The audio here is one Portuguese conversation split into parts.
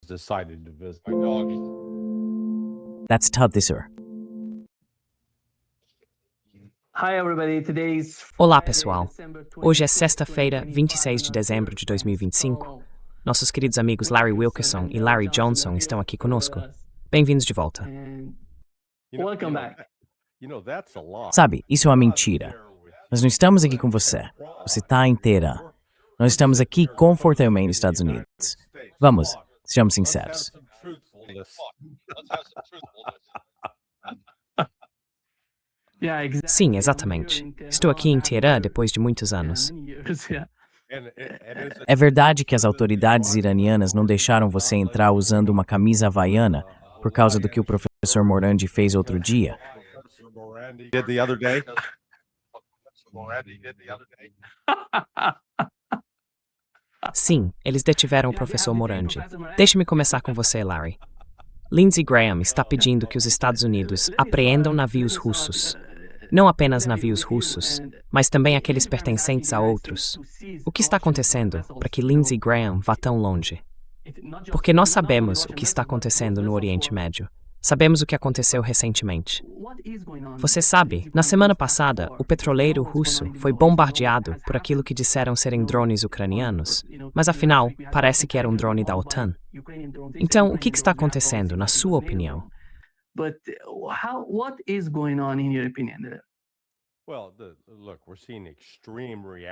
decided to visit. That's Todd, sir. Olá, pessoal. Hoje é sexta-feira, 26 de dezembro de 2025. Nossos queridos amigos Larry Wilkerson e Larry Johnson estão aqui conosco. Bem-vindos de volta. Welcome back. That's a lot. Sabe, isso é uma mentira. Nós não estamos aqui com você. Você está inteira. Nós estamos aqui confortavelmente nos Estados Unidos. Vamos, sejamos sinceros. Sim, exatamente. Estou aqui em Teherã depois de muitos anos. É verdade que as autoridades iranianas não deixaram você entrar usando uma camisa havaiana por causa do que o professor Morandi fez outro dia? Did the other day? Sim, eles detiveram o professor Morandi. Deixe-me começar com você, Larry. Lindsey Graham está pedindo que os Estados Unidos apreendam navios russos. Não apenas navios russos, mas também aqueles pertencentes a outros. O que está acontecendo para que Lindsey Graham vá tão longe? Porque nós sabemos o que está acontecendo no Oriente Médio. Sabemos o que aconteceu recentemente. Você sabe, na semana passada, o petroleiro russo foi bombardeado por aquilo que disseram serem drones ucranianos, mas afinal, parece que era um drone da OTAN. Então, o que está acontecendo, na sua opinião?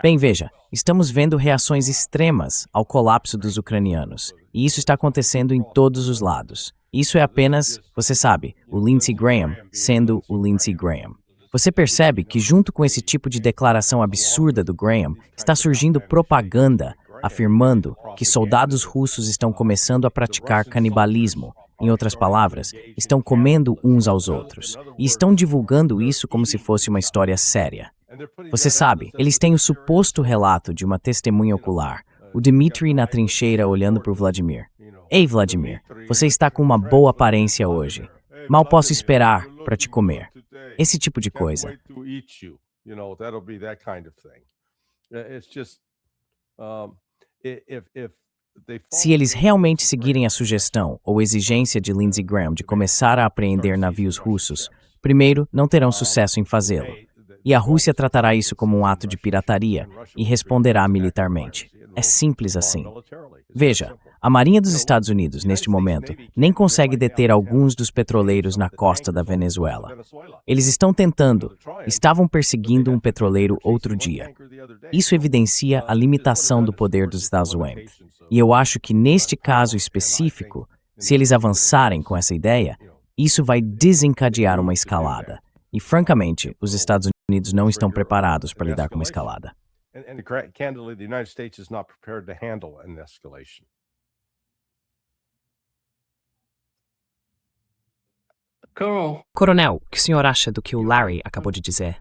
Bem, veja, estamos vendo reações extremas ao colapso dos ucranianos, e isso está acontecendo em todos os lados. Isso é apenas, você sabe, o Lindsey Graham sendo o Lindsey Graham. Você percebe que junto com esse tipo de declaração absurda do Graham, está surgindo propaganda afirmando que soldados russos estão começando a praticar canibalismo. Em outras palavras, estão comendo uns aos outros. E estão divulgando isso como se fosse uma história séria. Você sabe, eles têm o suposto relato de uma testemunha ocular, o Dmitry na trincheira olhando para o Vladimir. Ei, Vladimir, você está com uma boa aparência hoje. Mal posso esperar para te comer. Esse tipo de coisa. Se eles realmente seguirem a sugestão ou exigência de Lindsey Graham de começar a apreender navios russos, primeiro, não terão sucesso em fazê-lo. E a Rússia tratará isso como um ato de pirataria e responderá militarmente. É simples assim. Veja, a Marinha dos Estados Unidos, neste momento, nem consegue deter alguns dos petroleiros na costa da Venezuela. Eles estavam perseguindo um petroleiro outro dia. Isso evidencia a limitação do poder dos Estados Unidos. E eu acho que neste caso específico, se eles avançarem com essa ideia, isso vai desencadear uma escalada. E, francamente, os Estados Unidos não estão preparados para lidar com uma escalada. And candidly, the United States is not prepared to handle an escalation. Coronel, o que o senhor acha do que o Larry acabou de dizer?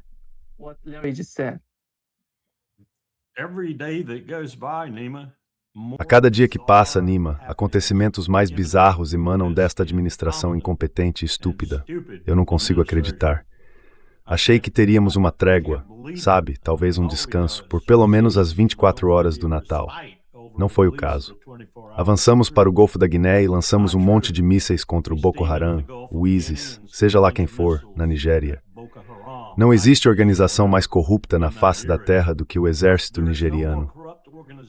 A cada dia que passa, Nima, acontecimentos mais bizarros emanam desta administração incompetente e estúpida. Eu não consigo acreditar. Achei que teríamos uma trégua, sabe, talvez um descanso, por pelo menos as 24 horas do Natal. Não foi o caso. Avançamos para o Golfo da Guiné e lançamos um monte de mísseis contra o Boko Haram, o ISIS, seja lá quem for, na Nigéria. Não existe organização mais corrupta na face da terra do que o exército nigeriano.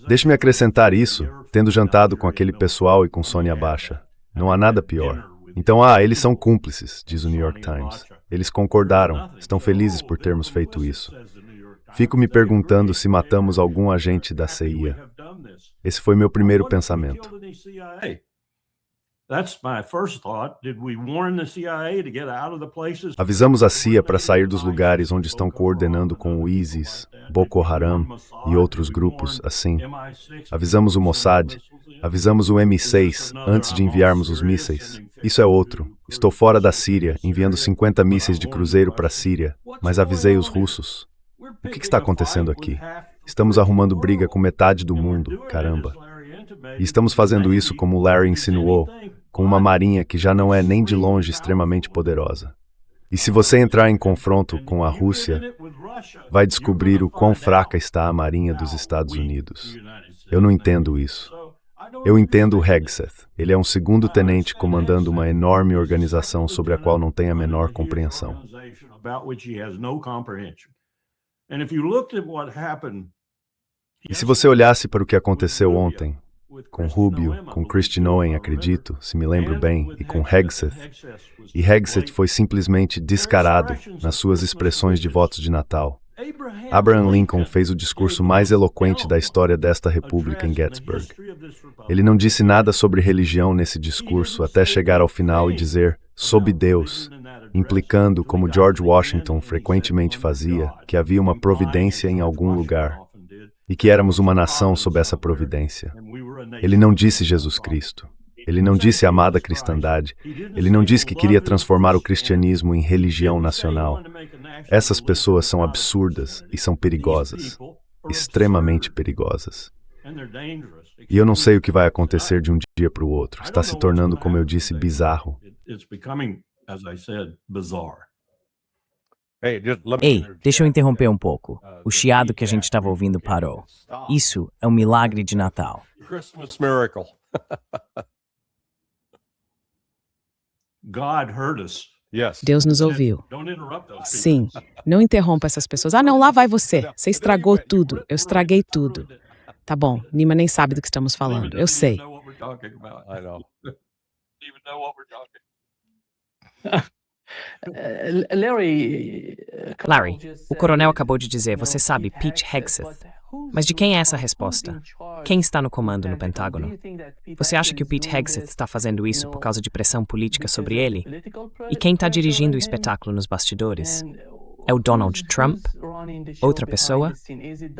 Deixe-me acrescentar isso, tendo jantado com aquele pessoal e com Sônia Abacha. Não há nada pior. Então, eles são cúmplices, diz o New York Times. Eles concordaram, estão felizes por termos feito isso. Fico me perguntando se matamos algum agente da CIA. Esse foi meu primeiro pensamento. Avisamos a CIA para sair dos lugares onde estão coordenando com o ISIS, Boko Haram e outros grupos assim. Avisamos o Mossad, avisamos o MI6 antes de enviarmos os mísseis. Isso é outro. Estou fora da Síria, enviando 50 mísseis de cruzeiro para a Síria, mas avisei os russos. O que está acontecendo aqui? Estamos arrumando briga com metade do mundo, caramba. E estamos fazendo isso, como o Larry insinuou, com uma marinha que já não é nem de longe extremamente poderosa. E se você entrar em confronto com a Rússia, vai descobrir o quão fraca está a marinha dos Estados Unidos. Eu não entendo isso. Eu entendo o Hegseth. Ele é um segundo tenente comandando uma enorme organização sobre a qual não tem a menor compreensão. E se você olhasse para o que aconteceu ontem, com Rubio, com Christine Owen, acredito, se me lembro bem, e com Hegseth, e Hegseth foi simplesmente descarado nas suas expressões de votos de Natal. Abraham Lincoln fez o discurso mais eloquente da história desta república em Gettysburg. Ele não disse nada sobre religião nesse discurso até chegar ao final e dizer, sob Deus, implicando, como George Washington frequentemente fazia, que havia uma providência em algum lugar e que éramos uma nação sob essa providência. Ele não disse Jesus Cristo. Ele não disse amada cristandade. Ele não disse que queria transformar o cristianismo em religião nacional. Essas pessoas são absurdas e são perigosas, extremamente perigosas. E eu não sei o que vai acontecer de um dia para o outro. Está se tornando, como eu disse, bizarro. Ei, deixa eu interromper um pouco. O chiado que a gente estava ouvindo parou. Isso é um milagre de Natal. Christmas miracle. God heard us. Yes. Deus nos ouviu. Sim, não interrompa essas pessoas. Ah, não, lá vai você. Você estragou tudo. Eu estraguei tudo. Tá bom, Nima nem sabe do que estamos falando. Eu sei. I know. Larry, o coronel acabou de dizer, você sabe, Pete Hegseth. Mas de quem é essa resposta? Quem está no comando no Pentágono? Você acha que o Pete Hegseth está fazendo isso por causa de pressão política sobre ele? E quem está dirigindo o espetáculo nos bastidores? É o Donald Trump? Outra pessoa?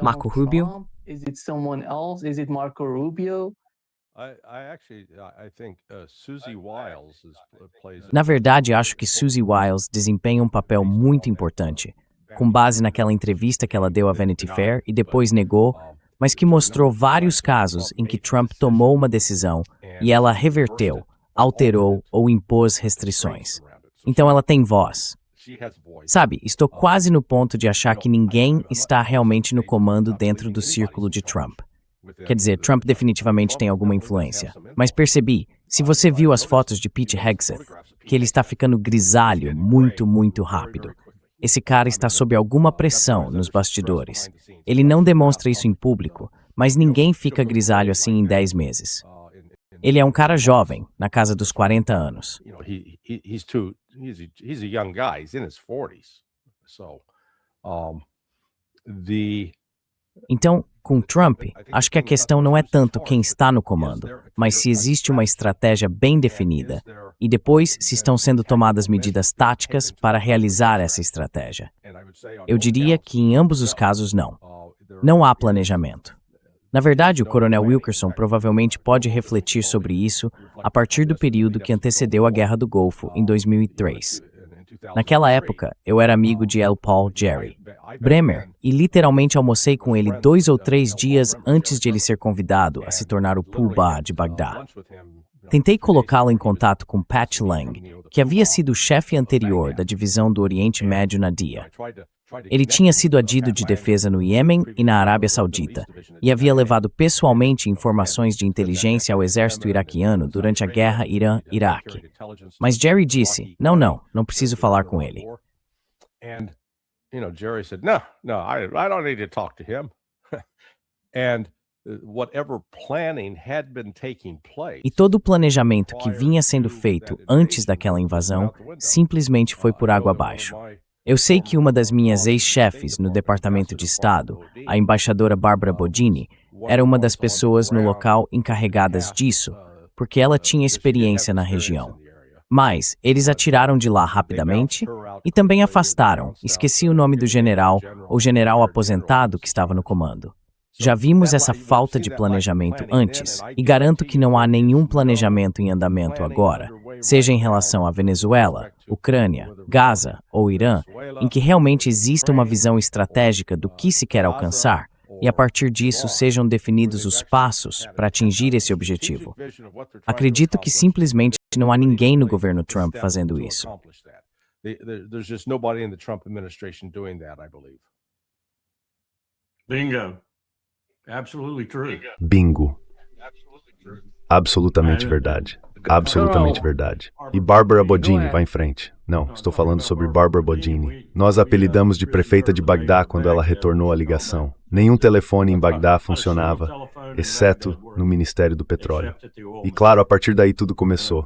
Marco Rubio? I think Susie Wiles plays. Na verdade, acho que Susie Wiles desempenha um papel muito importante, com base naquela entrevista que ela deu à Vanity Fair e depois negou, mas que mostrou vários casos em que Trump tomou uma decisão e ela reverteu, alterou ou impôs restrições. Então ela tem voz. Sabe, estou quase no ponto de achar que ninguém está realmente no comando dentro do círculo de Trump. Quer dizer, Trump definitivamente tem alguma influência. Mas percebi, se você viu as fotos de Pete Hegseth, que ele está ficando grisalho muito rápido. Esse cara está sob alguma pressão nos bastidores. Ele não demonstra isso em público, mas ninguém fica grisalho assim em 10 meses. Ele é um cara jovem, na casa dos 40 anos. He's a young guy. He's in his 40s. So, Então, com Trump, acho que a questão não é tanto quem está no comando, mas se existe uma estratégia bem definida e depois se estão sendo tomadas medidas táticas para realizar essa estratégia. Eu diria que em ambos os casos não. Não há planejamento. Na verdade, o Coronel Wilkerson provavelmente pode refletir sobre isso a partir do período que antecedeu a Guerra do Golfo, em 2003. Naquela época, eu era amigo de L. Paul Gerry Bremer e literalmente almocei com ele 2 ou 3 dias antes de ele ser convidado a se tornar o Pooh-Bah de Bagdá. Tentei colocá-lo em contato com Pat Lang, que havia sido o chefe anterior da divisão do Oriente Médio na DIA. Ele tinha sido adido de defesa no Iêmen e na Arábia Saudita e havia levado pessoalmente informações de inteligência ao exército iraquiano durante a guerra Irã-Iraque. Mas Jerry disse, não preciso falar com ele. And, Jerry said, no, I don't need to talk to him. And whatever planning had been taking place. E todo o planejamento que vinha sendo feito antes daquela invasão simplesmente foi por água abaixo. Eu sei que uma das minhas ex-chefes no Departamento de Estado, a embaixadora Barbara Bodini, era uma das pessoas no local encarregadas disso, porque ela tinha experiência na região. Mas eles a tiraram de lá rapidamente e também afastaram, esqueci o nome do general ou general aposentado que estava no comando. Já vimos essa falta de planejamento antes e garanto que não há nenhum planejamento em andamento agora, seja em relação à Venezuela, Ucrânia, Gaza ou Irã, em que realmente exista uma visão estratégica do que se quer alcançar e a partir disso sejam definidos os passos para atingir esse objetivo. Acredito que simplesmente não há ninguém no governo Trump fazendo isso. There's just nobody in the Trump administration doing that, I believe. Bingo. Absolutely true. Bingo. Absolutamente verdade. Absolutamente verdade. E Barbara Bodini, vai em frente. Não, estou falando sobre Barbara Bodini. Nós a apelidamos de prefeita de Bagdá quando ela retornou à ligação. Nenhum telefone em Bagdá funcionava, exceto no Ministério do Petróleo. E claro, a partir daí tudo começou.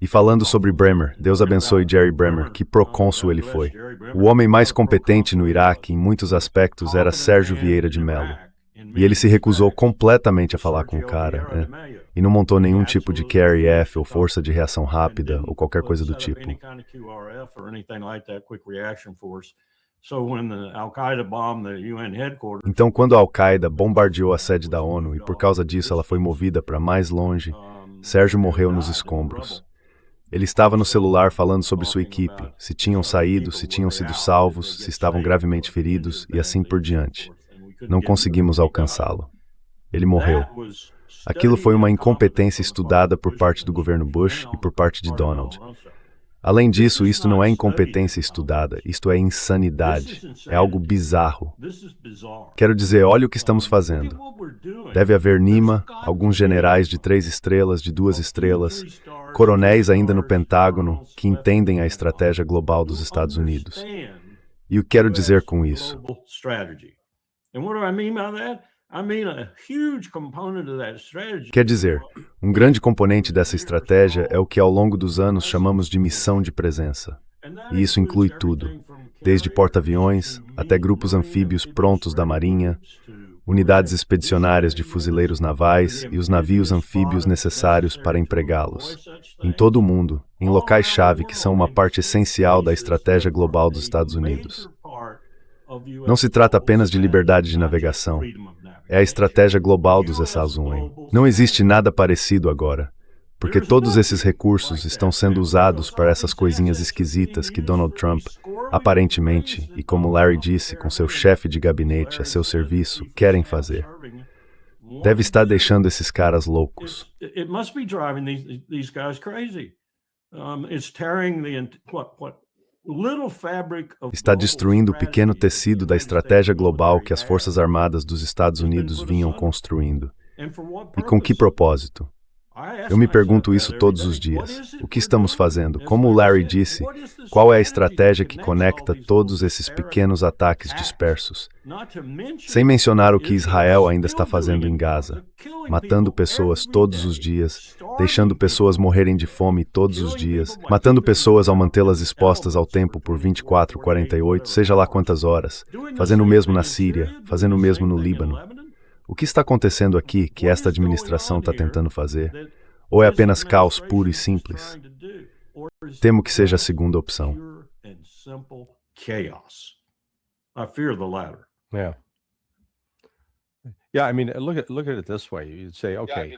E falando sobre Bremer, Deus abençoe Jerry Bremer, que procônsul ele foi. O homem mais competente no Iraque, em muitos aspectos, era Sérgio Vieira de Mello. E ele se recusou completamente a falar com o cara, né? E não montou nenhum tipo de KRF ou força de reação rápida ou qualquer coisa do tipo. Então, quando a Al-Qaeda bombardeou a sede da ONU e por causa disso ela foi movida para mais longe, Sérgio morreu nos escombros. Ele estava no celular falando sobre sua equipe, se tinham saído, se tinham sido salvos, se estavam gravemente feridos e assim por diante. Não conseguimos alcançá-lo. Ele morreu. Aquilo foi uma incompetência estudada por parte do governo Bush e por parte de Donald. Além disso, isto não é incompetência estudada, isto é insanidade. É algo bizarro. Quero dizer, olha o que estamos fazendo. Deve haver Nima, alguns generais de 3 estrelas, de 2 estrelas, coronéis ainda no Pentágono que entendem a estratégia global dos Estados Unidos. E o que quero dizer com isso? Quer dizer, um grande componente dessa estratégia é o que ao longo dos anos chamamos de missão de presença. E isso inclui tudo, desde porta-aviões até grupos anfíbios prontos da Marinha, unidades expedicionárias de fuzileiros navais e os navios anfíbios necessários para empregá-los. Em todo o mundo, em locais-chave que são uma parte essencial da estratégia global dos Estados Unidos. Não se trata apenas de liberdade de navegação. É a estratégia global dos Estados-Unidos. Não existe nada parecido agora, porque todos esses recursos estão sendo usados para essas coisinhas esquisitas que Donald Trump, aparentemente, e como Larry disse, com seu chefe de gabinete a seu serviço, querem fazer. Deve estar deixando esses caras loucos. Está destruindo o pequeno tecido da estratégia global que as Forças Armadas dos Estados Unidos vinham construindo. E com que propósito? Eu me pergunto isso todos os dias. O que estamos fazendo? Como o Larry disse, qual é a estratégia que conecta todos esses pequenos ataques dispersos? Sem mencionar o que Israel ainda está fazendo em Gaza, matando pessoas todos os dias, deixando pessoas morrerem de fome todos os dias, matando pessoas ao mantê-las expostas ao tempo por 24, 48, seja lá quantas horas, fazendo o mesmo na Síria, fazendo o mesmo no Líbano. O que está acontecendo aqui que esta administração está tentando fazer? Ou é apenas caos puro e simples? Temo que seja a segunda opção. Yeah. Yeah, I mean, look at it this way. You'd say, okay,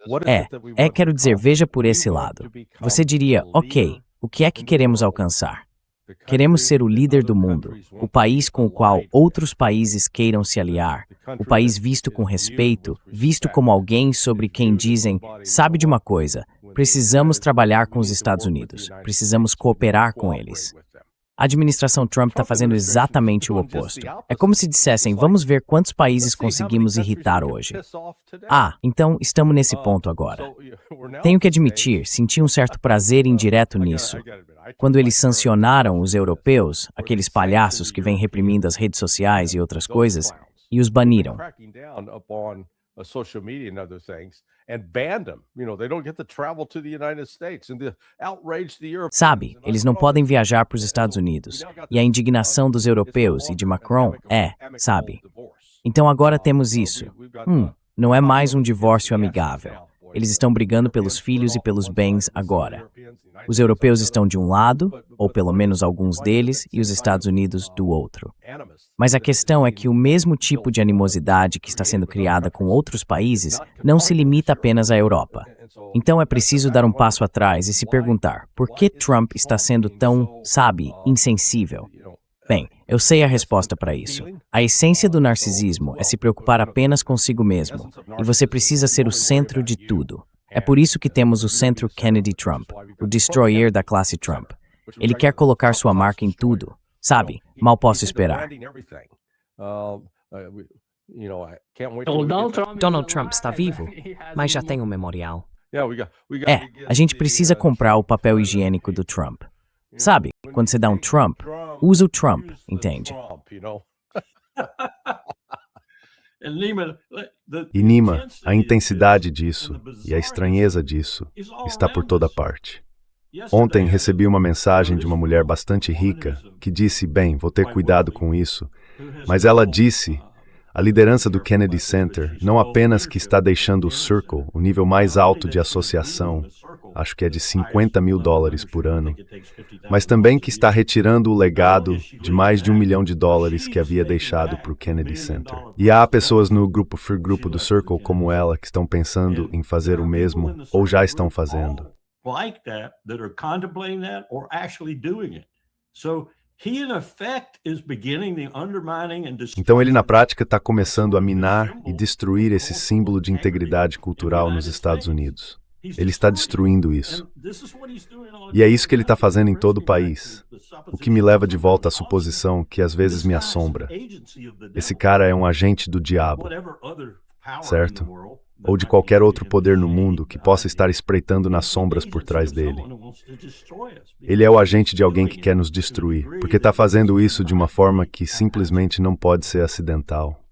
what is it that we want quero to dizer, accomplish? veja por We esse want lado. to become Você diria, the ok, leader o que é que in the queremos world, alcançar? the Queremos country ser o that líder other do mundo, countries o want to país be com o qual aligned with, outros países queiram se aliar, the o country país that visto is com viewed respeito, with visto respect, como alguém sobre is quem viewed as dizem, somebody, sabe de uma coisa, when they precisamos says, trabalhar we com os need to Estados work with the Unidos, United precisamos States, we need to cooperar com cooperate eles. with them. A administração Trump está Trump fazendo administration is exatamente o doing just oposto. the É opposite. como se dissessem, It's like, vamos ver quantos let's países see how many conseguimos countries we irritar can hoje. piss off today. Então estamos nesse ponto agora. So we're now Tenho at que the stage, admitir, senti um certo prazer indireto nisso. I gotta admit, I took Quando eles my share of sancionaram os criticism europeus, where aqueles they sanctioned palhaços the que vêm Europeans, reprimindo as redes sociais e outras those coisas, clowns, e os they've been baniram. cracking down upon social media and other things and banned them. You know, they don't get to travel to the United States and the outrage the Europeans. Sabe, And I eles não thought, oh, podem this is viajar para os and Estados so Unidos. we now got E a this, indignação dos it's no europeus e de longer Macron amicable sabe. divorce. Então agora temos isso. We've got Não é mais um against divórcio the amigável. Nazis now, boys. Eles estão brigando pelos Europeans filhos e split off pelos one bens side, the agora. Europeans, the United Os States europeus on the estão other. de um lado, ou But pelo what menos is alguns finding deles, that e os same Estados kind of, Unidos do outro. animus Mas a that is questão é being que o mesmo built tipo de up, animosidade que está created sendo with other criada com countries outros is países not não se confined to limita Europe. apenas à Europa. And so Então é that's preciso I dar um wonder passo atrás e se perguntar, por que Trump está sendo tão, sabe, insensível? Bem, eu sei a resposta para isso. A essência do narcisismo é se preocupar apenas consigo mesmo, e você precisa ser o centro de tudo. É por isso que temos o centro Kennedy Trump, o destroyer da classe Trump. Ele quer colocar sua marca em tudo. Sabe, mal posso esperar. Donald Trump está vivo, mas já tem um memorial. A gente precisa comprar o papel higiênico do Trump. Sabe, quando você dá um Trump, usa o Trump, entende? E Nima, a intensidade disso e a estranheza disso está por toda parte. Ontem recebi uma mensagem de uma mulher bastante rica que disse, bem, vou ter cuidado com isso, mas ela disse, a liderança do Kennedy Center não apenas que está deixando o Circle, o nível mais alto de associação, acho que é de $50 mil por ano, mas também que está retirando o legado de mais de $1 milhão que havia deixado para o Kennedy Center. E há pessoas no grupo do Circle como ela que estão pensando em fazer o mesmo ou já estão fazendo. Então ele na prática está começando a minar e destruir esse símbolo de integridade cultural nos Estados Unidos. Ele está destruindo isso. E é isso que ele está fazendo em todo o país. O que me leva de volta à suposição que às vezes me assombra. Esse cara é um agente do diabo, certo? Ou de qualquer outro poder no mundo que possa estar espreitando nas sombras por trás dele. Ele é o agente de alguém que quer nos destruir, porque está fazendo isso de uma forma que simplesmente não pode ser acidental.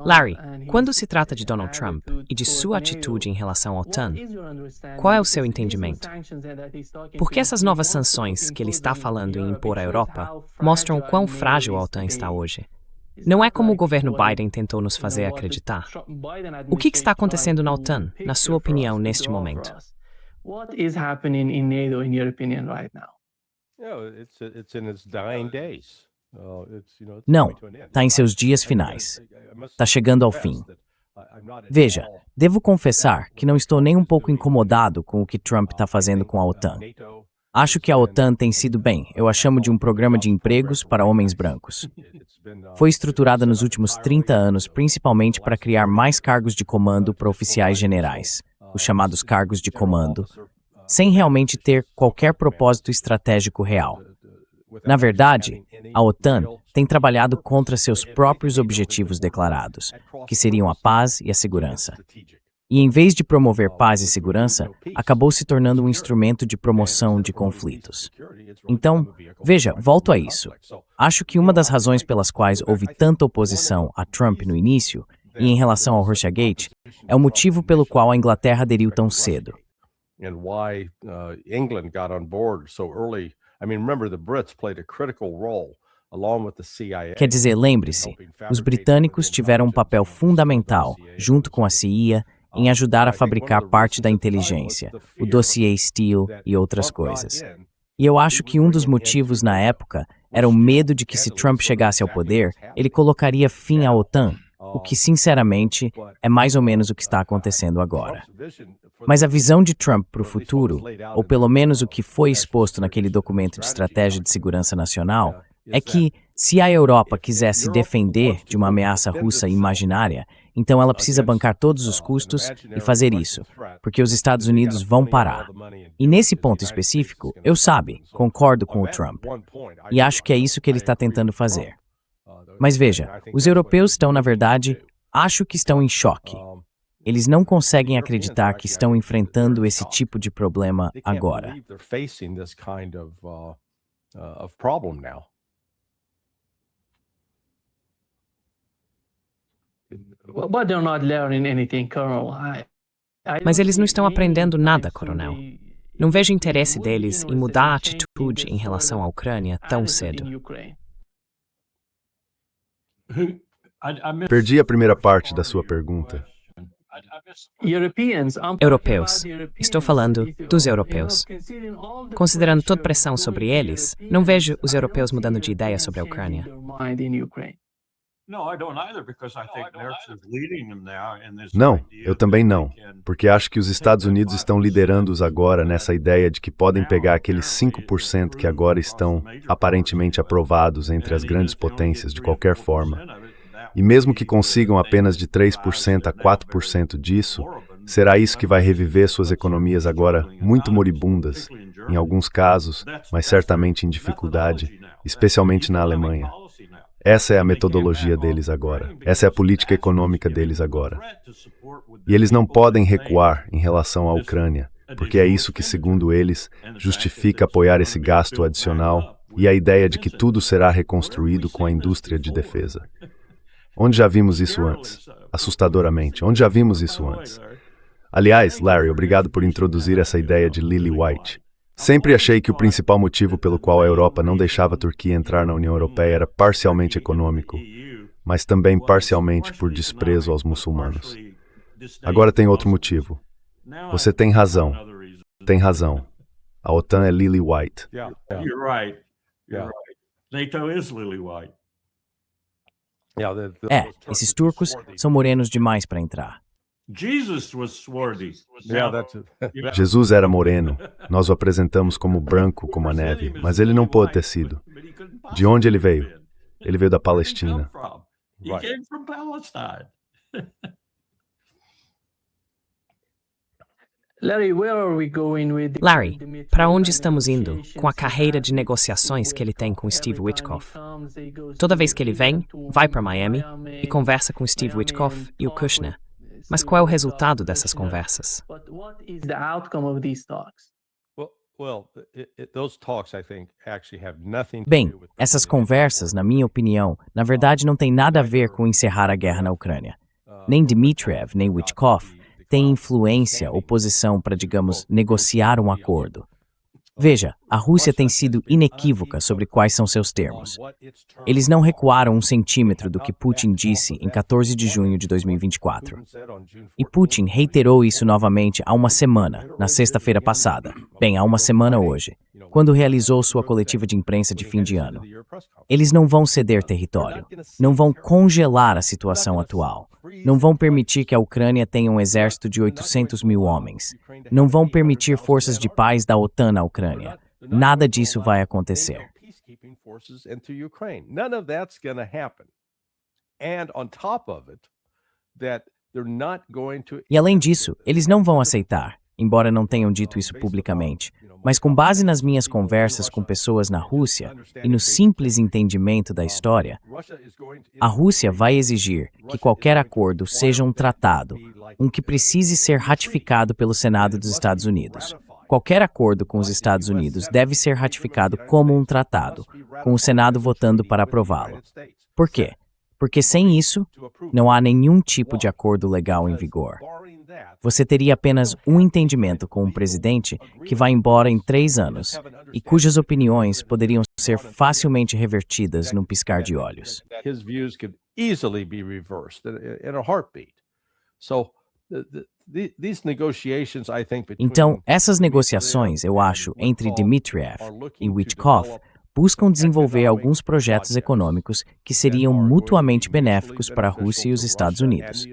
Larry, quando se trata de Donald Trump e de sua atitude em relação à OTAN, qual é o seu entendimento? Porque essas novas sanções que ele está falando em impor à Europa mostram quão frágil a OTAN está hoje. Não é como o governo Biden tentou nos fazer acreditar. O que está acontecendo na OTAN, na sua opinião, neste momento? Não, está em seus dias finais. Está chegando ao fim. Veja, devo confessar que não estou nem um pouco incomodado com o que Trump está fazendo com a OTAN. Acho que a OTAN tem sido bem, eu a chamo de um programa de empregos para homens brancos. Foi estruturada nos últimos 30 anos principalmente para criar mais cargos de comando para oficiais generais, os chamados cargos de comando, sem realmente ter qualquer propósito estratégico real. Na verdade, a OTAN tem trabalhado contra seus próprios objetivos declarados, que seriam a paz e a segurança. E em vez de promover paz e segurança, acabou se tornando um instrumento de promoção de conflitos. Então, veja, volto a isso. Acho que uma das razões pelas quais houve tanta oposição a Trump no início, e em relação ao Russiagate, é o motivo pelo qual a Inglaterra aderiu tão cedo. Quer dizer, lembre-se, os britânicos tiveram um papel fundamental, junto com a CIA, em ajudar a fabricar parte da inteligência, o dossiê Steele e outras coisas. E eu acho que um dos motivos na época era o medo de que se Trump chegasse ao poder, ele colocaria fim à OTAN, o que, sinceramente, é mais ou menos o que está acontecendo agora. Mas a visão de Trump para o futuro, ou pelo menos o que foi exposto naquele documento de estratégia de segurança nacional, é que, se a Europa quiser se defender de uma ameaça russa imaginária, então ela precisa bancar todos os custos e fazer isso, porque os Estados Unidos vão parar. E nesse ponto específico, eu concordo com o Trump. E acho que é isso que ele está tentando fazer. Mas veja, os europeus estão, na verdade, acho que estão em choque. Eles não conseguem acreditar que estão enfrentando esse tipo de problema agora. Mas eles não estão aprendendo nada, coronel. Não vejo interesse deles em mudar a atitude em relação à Ucrânia tão cedo. Perdi a primeira parte da sua pergunta. Europeus. Estou falando dos europeus. Considerando toda pressão sobre eles, não vejo os europeus mudando de ideia sobre a Ucrânia. Não, eu também não, porque acho que os Estados Unidos estão liderando-os agora nessa ideia de que podem pegar aqueles 5% que agora estão aparentemente aprovados entre as grandes potências de qualquer forma. E mesmo que consigam apenas de 3% a 4% disso, Será isso que vai reviver suas economias agora muito moribundas, em alguns casos, mas certamente em dificuldade, especialmente na Alemanha? Essa é a metodologia deles agora. Essa é a política econômica deles agora. E eles não podem recuar em relação à Ucrânia, porque é isso que, segundo eles, justifica apoiar esse gasto adicional e a ideia de que tudo será reconstruído com a indústria de defesa. Onde já vimos isso antes? Assustadoramente, onde já vimos isso antes? Aliás, Larry, obrigado por introduzir essa ideia de Lily White. Sempre achei que o principal motivo pelo qual a Europa não deixava a Turquia entrar na União Europeia era parcialmente econômico, mas também parcialmente por desprezo aos muçulmanos. Agora tem outro motivo. Você tem razão. Tem razão. A OTAN é Lily White. You're right. You're right. NATO is lily white. Esses turcos são morenos demais para entrar. Jesus was swarthy. Jesus era moreno. Nós o apresentamos como branco como a neve, mas ele não pôde ter sido. De onde ele veio? Ele veio da Palestina. He came from Palestine. Larry, para onde estamos indo com a carreira de negociações que ele tem com Steve Witkoff? Toda vez que ele vem, vai para Miami e conversa com Steve Witkoff e o Kushner. Mas qual é o resultado dessas conversas? Bem, essas conversas, na minha opinião, na verdade não têm nada a ver com encerrar a guerra na Ucrânia. Nem Dmitriev, nem Witkoff têm influência ou posição para, digamos, negociar um acordo. Veja, a Rússia tem sido inequívoca sobre quais são seus termos. Eles não recuaram 1 centímetro do que Putin disse em 14 de junho de 2024. E Putin reiterou isso novamente há uma semana, na sexta-feira passada. Bem, há uma semana hoje, quando realizou sua coletiva de imprensa de fim de ano. Eles não vão ceder território, não vão congelar a situação atual, não vão permitir que a Ucrânia tenha um exército de 800 mil homens, não vão permitir forças de paz da OTAN na Ucrânia. Nada disso vai acontecer. E além disso, eles não vão aceitar, embora não tenham dito isso publicamente, mas com base nas minhas conversas com pessoas na Rússia e no simples entendimento da história, a Rússia vai exigir que qualquer acordo seja um tratado, um que precise ser ratificado pelo Senado dos Estados Unidos. Qualquer acordo com os Estados Unidos deve ser ratificado como um tratado, com o Senado votando para aprová-lo. Por quê? Porque sem isso, não há nenhum tipo de acordo legal em vigor. Você teria apenas um entendimento com um presidente que vai embora em 3 anos e cujas opiniões poderiam ser facilmente revertidas num piscar de olhos. Então, essas negociações, eu acho, entre Dmitriev e Witkoff, buscam desenvolver alguns projetos econômicos que seriam mutuamente benéficos para a Rússia e os Estados Unidos.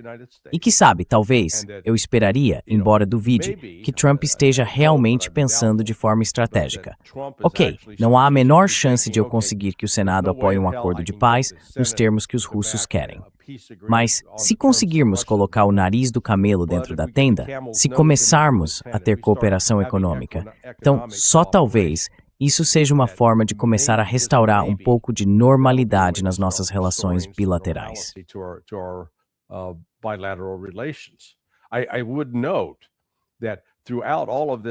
E que sabe, talvez, eu esperaria, embora duvide, que Trump esteja realmente pensando de forma estratégica. Ok, não há a menor chance de eu conseguir que o Senado apoie um acordo de paz nos termos que os russos querem. Mas, se conseguirmos colocar o nariz do camelo dentro da tenda, se começarmos a ter cooperação econômica, então, só talvez, isso seja uma forma de começar a restaurar um pouco de normalidade nas nossas relações bilaterais.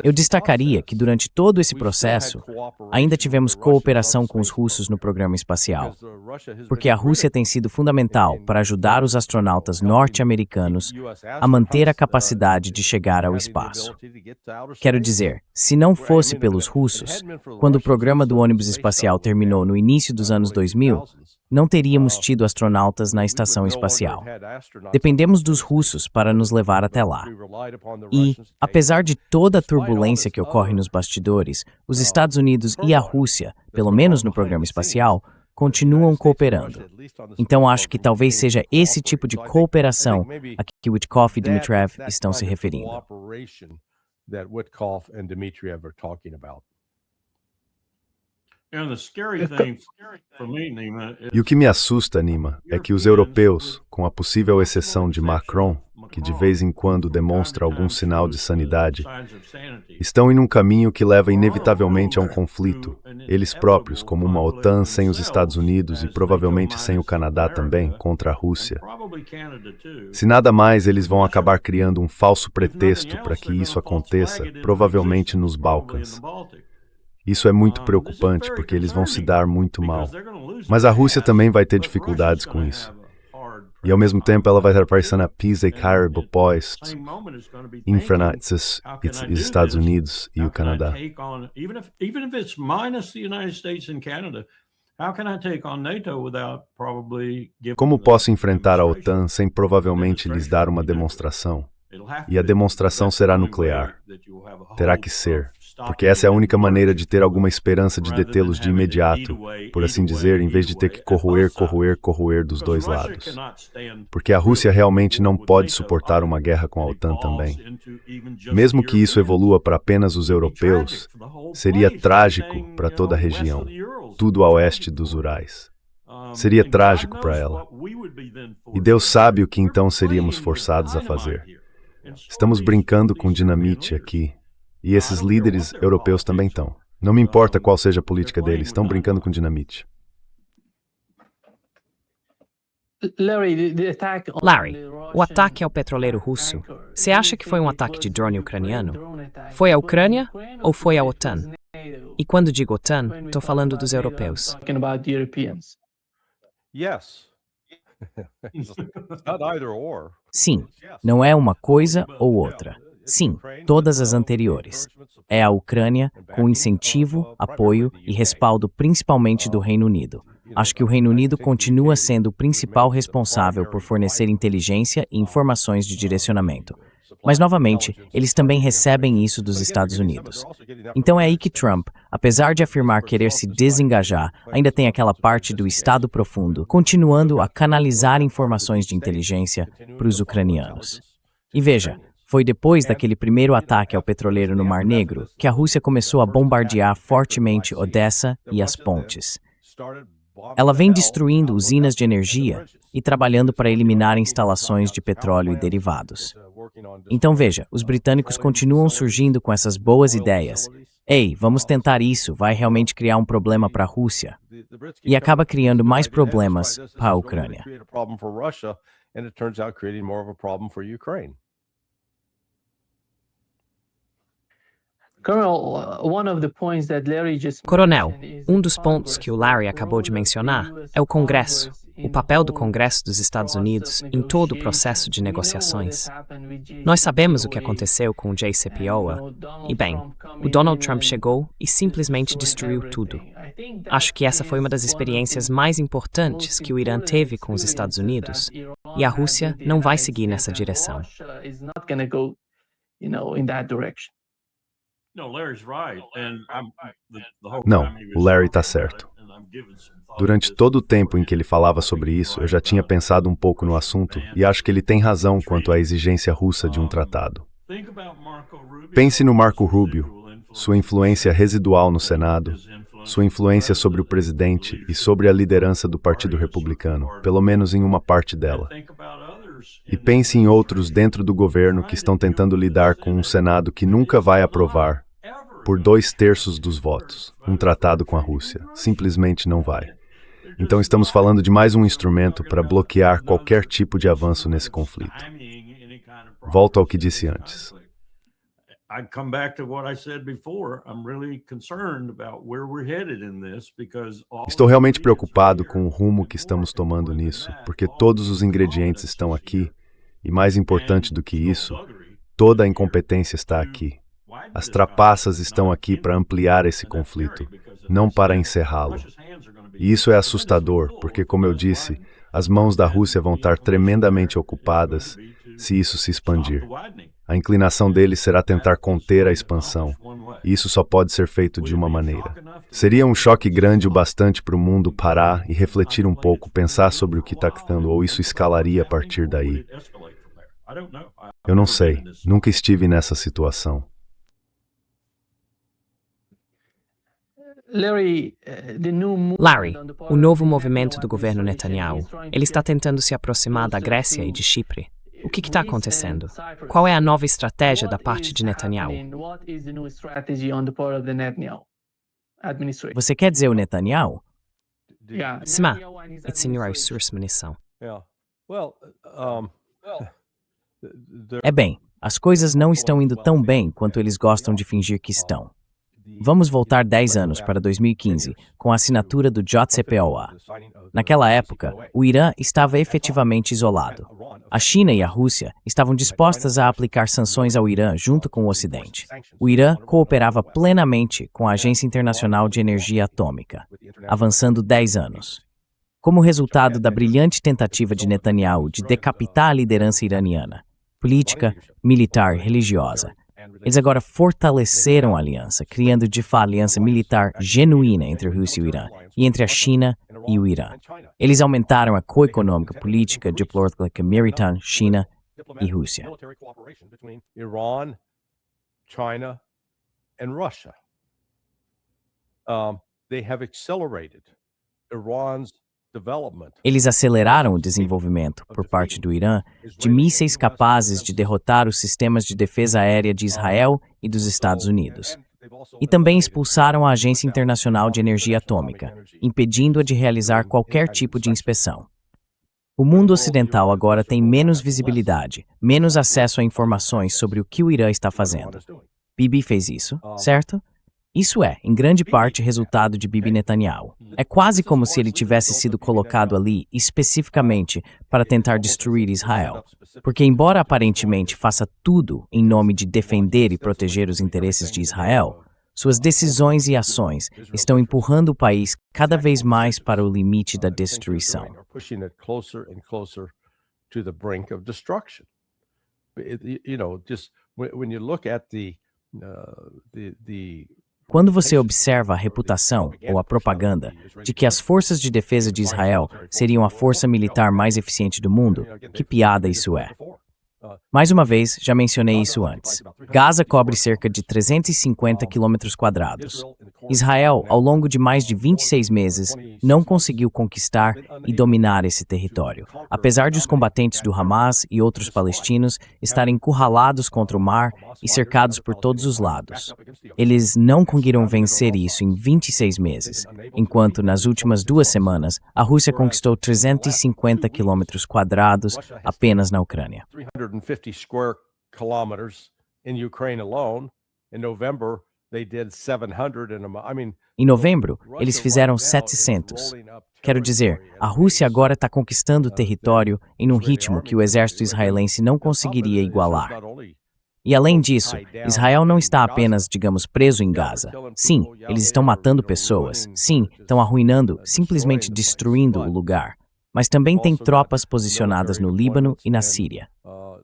Eu destacaria que durante todo esse processo, ainda tivemos cooperação com os russos no programa espacial, porque a Rússia tem sido fundamental para ajudar os astronautas norte-americanos a manter a capacidade de chegar ao espaço. Quero dizer, se não fosse pelos russos, quando o programa do ônibus espacial terminou no início dos anos 2000, não teríamos tido astronautas na estação espacial. Dependemos dos russos para nos levar até lá. E, apesar de toda a turbulência que ocorre nos bastidores, os Estados Unidos e a Rússia, pelo menos no programa espacial, continuam cooperando. Então acho que talvez seja esse tipo de cooperação a que Witkoff e Dmitriev estão se referindo. E o que me assusta, Nima, é que os europeus, com a possível exceção de Macron, que de vez em quando demonstra algum sinal de sanidade, estão em um caminho que leva inevitavelmente a um conflito, eles próprios, como uma OTAN sem os Estados Unidos e provavelmente sem o Canadá também, contra a Rússia. Se nada mais, eles vão acabar criando um falso pretexto para que isso aconteça, provavelmente nos Balcãs. Isso é muito preocupante, porque eles vão se dar muito mal. Mas a Rússia também vai ter dificuldades com isso. E ao mesmo tempo ela vai estar parecendo a pisa e cair depois infra os Estados Unidos e o Canadá. Como posso enfrentar a OTAN sem provavelmente lhes dar uma demonstração? E a demonstração será nuclear. Terá que ser, porque essa é a única maneira de ter alguma esperança de detê-los de imediato, por assim dizer, em vez de ter que corroer dos dois lados. Porque a Rússia realmente não pode suportar uma guerra com a OTAN também. Mesmo que isso evolua para apenas os europeus, seria trágico para toda a região, tudo a oeste dos Urais. Seria trágico para ela. E Deus sabe o que então seríamos forçados a fazer. Estamos brincando com dinamite aqui. E esses líderes europeus também estão. Não me importa qual seja a política deles, estão brincando com dinamite. Larry, o ataque ao petroleiro russo, você acha que foi um ataque de drone ucraniano? Foi a Ucrânia ou foi a OTAN? E quando digo OTAN, estou falando dos europeus. Yes. It's not either or. Sim, não é uma coisa ou outra. Sim, todas as anteriores. É a Ucrânia, com incentivo, apoio e respaldo principalmente do Reino Unido. Acho que o Reino Unido continua sendo o principal responsável por fornecer inteligência e informações de direcionamento. Mas, novamente, eles também recebem isso dos Estados Unidos. Então é aí que Trump, apesar de afirmar querer se desengajar, ainda tem aquela parte do Estado profundo, continuando a canalizar informações de inteligência para os ucranianos. E veja, foi depois daquele primeiro ataque ao petroleiro no Mar Negro que a Rússia começou a bombardear fortemente Odessa e as pontes. Ela vem destruindo usinas de energia e trabalhando para eliminar instalações de petróleo e derivados. Então veja, os britânicos continuam surgindo com essas boas ideias. Ei, vamos tentar isso, vai realmente criar um problema para a Rússia. E acaba criando mais problemas para a Ucrânia. Coronel, um dos pontos que o Larry acabou de mencionar é o Congresso, o papel do Congresso dos Estados Unidos em todo o processo de negociações. Nós sabemos o que aconteceu com o JCPOA, e bem, o Donald Trump chegou e simplesmente destruiu tudo. Acho que essa foi uma das experiências mais importantes que o Irã teve com os Estados Unidos, e a Rússia não vai seguir nessa direção. Não, o Larry está certo. Durante todo o tempo em que ele falava sobre isso, eu já tinha pensado um pouco no assunto e acho que ele tem razão quanto à exigência russa de um tratado. Pense no Marco Rubio, sua influência residual no Senado, sua influência sobre o presidente e sobre a liderança do Partido Republicano, pelo menos em uma parte dela. E pense em outros dentro do governo que estão tentando lidar com um Senado que nunca vai aprovar, por 2/3 dos votos, um tratado com a Rússia. Simplesmente não vai. Então estamos falando de mais um instrumento para bloquear qualquer tipo de avanço nesse conflito. Volto ao que disse antes. Estou realmente preocupado com o rumo que estamos tomando nisso, porque todos os ingredientes estão aqui, e mais importante do que isso, toda a incompetência está aqui. As trapaças estão aqui para ampliar esse conflito, não para encerrá-lo. E isso é assustador, porque, como eu disse, as mãos da Rússia vão estar tremendamente ocupadas se isso se expandir. A inclinação deles será tentar conter a expansão, e isso só pode ser feito de uma maneira. Seria um choque grande o bastante para o mundo parar e refletir um pouco, pensar sobre o que está acontecendo, ou isso escalaria a partir daí. Eu não sei, nunca estive nessa situação. Larry, o novo movimento do governo Netanyahu, ele está tentando se aproximar da Grécia e de Chipre. O que está acontecendo? Qual é a nova estratégia da parte de Netanyahu? Você quer dizer o Netanyahu? Sma, insinuar sua missão. Yeah. Well, um, É bem, as coisas não estão indo tão bem quanto eles gostam de fingir que estão. Vamos voltar 10 anos para 2015, com a assinatura do JCPOA. Naquela época, o Irã estava efetivamente isolado. A China e a Rússia estavam dispostas a aplicar sanções ao Irã junto com o Ocidente. O Irã cooperava plenamente com a Agência Internacional de Energia Atômica, avançando 10 anos. Como resultado da brilhante tentativa de Netanyahu de decapitar a liderança iraniana, política, militar e religiosa, eles agora fortaleceram a aliança, criando de fato aliança militar genuína entre a Rússia e o Irã, e entre a China e o Irã. Eles aumentaram a coeconômica, política, diplomática, maritime, China e Rússia. Iran, China, and Russia. They have accelerated Iran's development. Eles aceleraram o desenvolvimento, por parte do Irã, de mísseis capazes de derrotar os sistemas de defesa aérea de Israel e dos Estados Unidos. E também expulsaram a Agência Internacional de Energia Atômica, impedindo-a de realizar qualquer tipo de inspeção. O mundo ocidental agora tem menos visibilidade, menos acesso a informações sobre o que o Irã está fazendo. Bibi fez isso, certo? Isso é, em grande parte, resultado de Bibi Netanyahu. É quase como se ele tivesse sido colocado ali especificamente para tentar destruir Israel. Porque, embora aparentemente faça tudo em nome de defender e proteger os interesses de Israel, suas decisões e ações estão empurrando o país cada vez mais para o limite da destruição. Quando você observa a reputação ou a propaganda de que as forças de defesa de Israel seriam a força militar mais eficiente do mundo, que piada isso é. Mais uma vez, já mencionei isso antes. Gaza cobre cerca de 350 quilômetros quadrados. Israel, ao longo de mais de 26 meses, não conseguiu conquistar e dominar esse território, apesar de os combatentes do Hamas e outros palestinos estarem encurralados contra o mar e cercados por todos os lados. Eles não conseguiram vencer isso em 26 meses, enquanto nas últimas 2 semanas a Rússia conquistou 350 quilômetros quadrados apenas na Ucrânia. 350 square kilometers in Ukraine alone. In November, they did 700 Em novembro, eles fizeram 700. Quero dizer, a Rússia agora está conquistando o território em um ritmo que o exército israelense não conseguiria igualar. E além disso, Israel não está apenas, digamos, preso em Gaza. Sim, eles estão matando pessoas. Sim, estão arruinando, simplesmente destruindo o lugar. Mas também tem tropas posicionadas no Líbano e na Síria.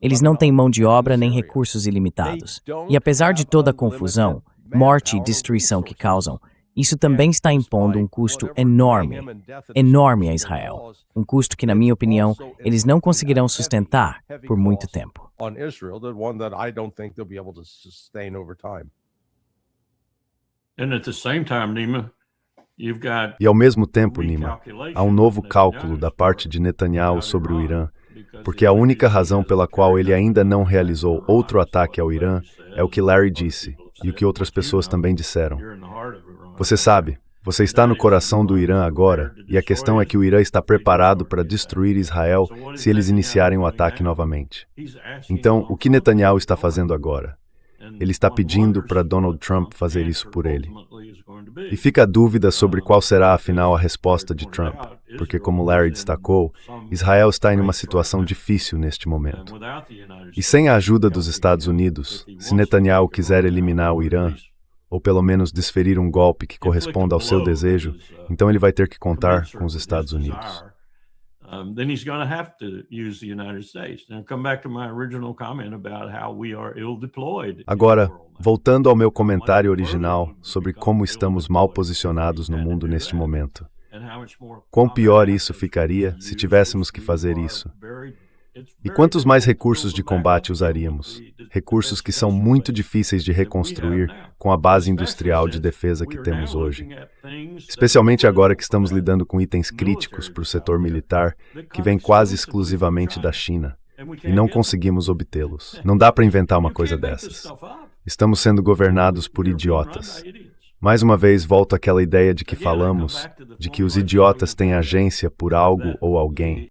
Eles não têm mão de obra nem recursos ilimitados. E apesar de toda a confusão, morte e destruição que causam, isso também está impondo um custo enorme a Israel. Um custo que, na minha opinião, eles não conseguirão sustentar por muito tempo. E ao mesmo tempo, Nima, há um novo cálculo da parte de Netanyahu sobre o Irã, porque a única razão pela qual ele ainda não realizou outro ataque ao Irã é o que Larry disse e o que outras pessoas também disseram. Você sabe, você está no coração do Irã agora, e a questão é que o Irã está preparado para destruir Israel se eles iniciarem o ataque novamente. Então, o que Netanyahu está fazendo agora? Ele está pedindo para Donald Trump fazer isso por ele. E fica a dúvida sobre qual será, afinal, a resposta de Trump, porque, como Larry destacou, Israel está em uma situação difícil neste momento. E sem a ajuda dos Estados Unidos, se Netanyahu quiser eliminar o Irã, ou pelo menos desferir um golpe que corresponda ao seu desejo, então ele vai ter que contar com os Estados Unidos. Then he's going to have to use the United States. Now, come back to my original comment about how we are ill-deployed. Agora, voltando ao meu comentário original sobre como estamos mal posicionados no mundo neste momento. Quão pior isso ficaria se tivéssemos que fazer isso? E quantos mais recursos de combate usaríamos? Recursos que são muito difíceis de reconstruir com a base industrial de defesa que temos hoje. Especialmente agora que estamos lidando com itens críticos para o setor militar, que vem quase exclusivamente da China. e não conseguimos obtê-los. Não dá para inventar uma coisa dessas. Estamos sendo governados por idiotas. Mais uma vez, volto àquela ideia de que falamos, de que os idiotas têm agência por algo ou alguém,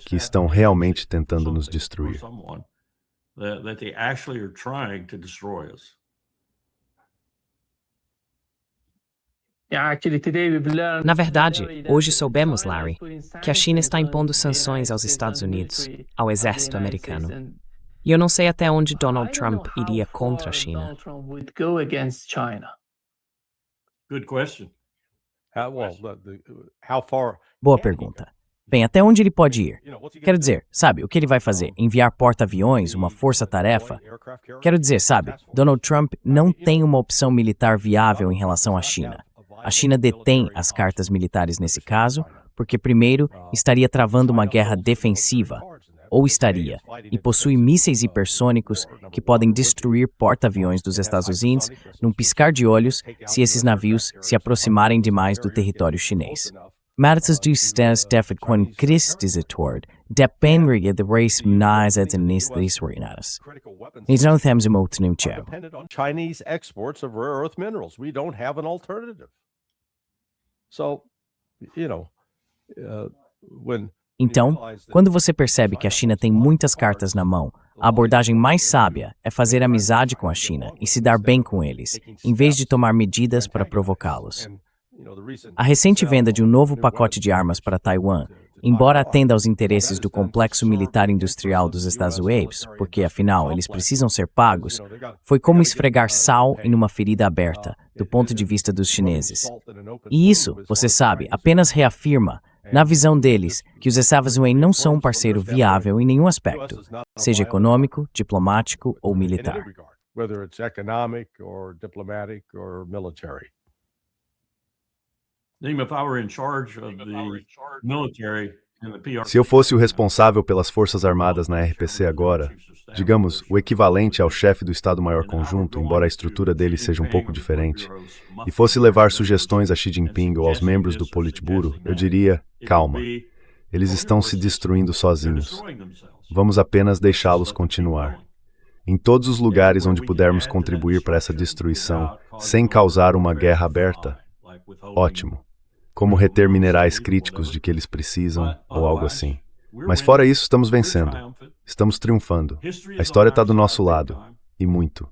que estão realmente tentando nos destruir. Na verdade, hoje soubemos, Larry, que a China está impondo sanções aos Estados Unidos, ao exército americano. E eu não sei até onde Donald Trump iria contra a China. Good question. How far? Boa pergunta. Bem, até onde ele pode ir? Quero dizer, sabe, o que ele vai fazer? Enviar porta-aviões, uma força-tarefa? Quero dizer, sabe, Donald Trump não tem uma opção militar viável em relação à China. A China detém as cartas militares nesse caso, porque, primeiro, estaria travando uma guerra defensiva, ou estaria, e possui mísseis hipersônicos que podem destruir porta-aviões dos Estados Unidos num piscar de olhos se esses navios se aproximarem demais do território chinês. Matas du stas defet quan Christisitor, dependria de reis mnazet en nisriswinaras. Então temos uma outra notícia. Dependent on Chinese exports of rare earth minerals. We don't have an alternative. So, when Então, quando você percebe que a China tem muitas cartas na mão, a abordagem mais sábia é fazer amizade com a China e se dar bem com eles, em vez de tomar medidas para provocá-los. A recente venda de um novo pacote de armas para Taiwan, embora atenda aos interesses do complexo militar industrial dos Estados Unidos, porque afinal eles precisam ser pagos, foi como esfregar sal em uma ferida aberta, do ponto de vista dos chineses. E isso, você sabe, apenas reafirma, na visão deles, que os Estados Unidos não são um parceiro viável em nenhum aspecto, seja econômico, diplomático ou militar. Whether it's economic or diplomatic or military. Nima, if I were in charge of the military and the PRC, Se eu fosse o responsável pelas Forças Armadas na RPC agora, digamos, o equivalente ao chefe do Estado-Maior Conjunto, embora a estrutura dele seja um pouco diferente, e fosse levar sugestões a Xi Jinping ou aos membros do Politburo, eu diria, calma, eles estão se destruindo sozinhos. Vamos apenas deixá-los continuar. Em todos os lugares onde pudermos contribuir para essa destruição, sem causar uma guerra aberta, ótimo. Como reter minerais críticos de que eles precisam, ou algo assim. Mas fora isso, estamos vencendo. Estamos triunfando. A história está do nosso lado. E muito.